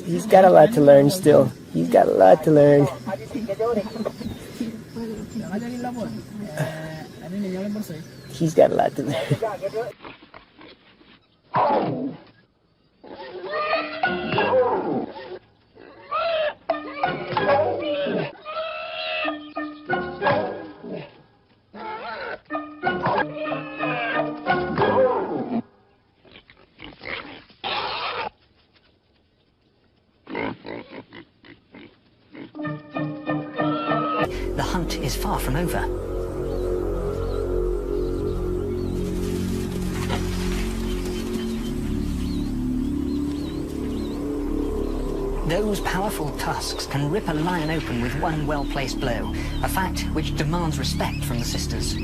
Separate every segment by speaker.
Speaker 1: He's got a lot to learn still. He's got a lot to learn. He's got a lot to learn.
Speaker 2: The hunt is far from over. Those powerful tusks can rip a lion open with one well-placed blow, a fact which demands respect from the sisters.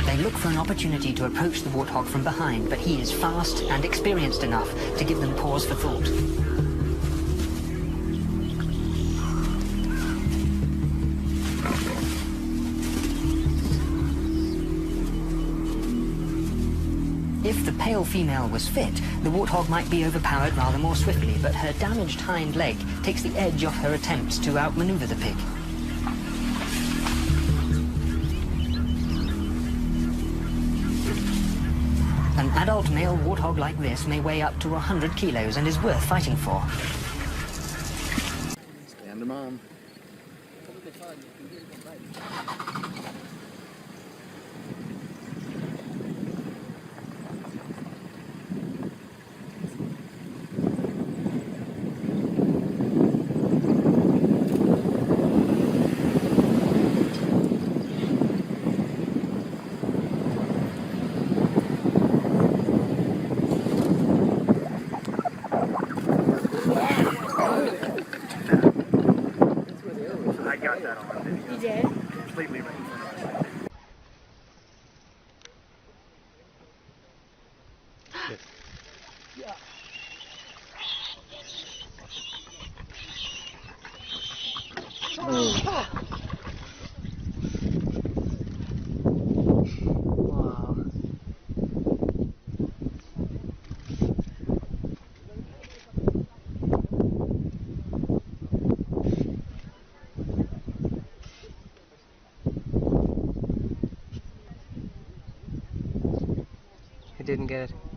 Speaker 2: They look for an opportunity to approach the warthog from behind, but he is fast and experienced enough to give them pause for thought. If the pale female was fit, the warthog might be overpowered rather more swiftly, but her damaged hind leg takes the edge off her attempts to outmaneuver the pig. An adult male warthog like this may weigh up to 100 kilos and is worth fighting for.
Speaker 3: Stand him on.
Speaker 4: I got that on video.
Speaker 5: You did?
Speaker 4: Completely right in front of me.
Speaker 1: He didn't get it.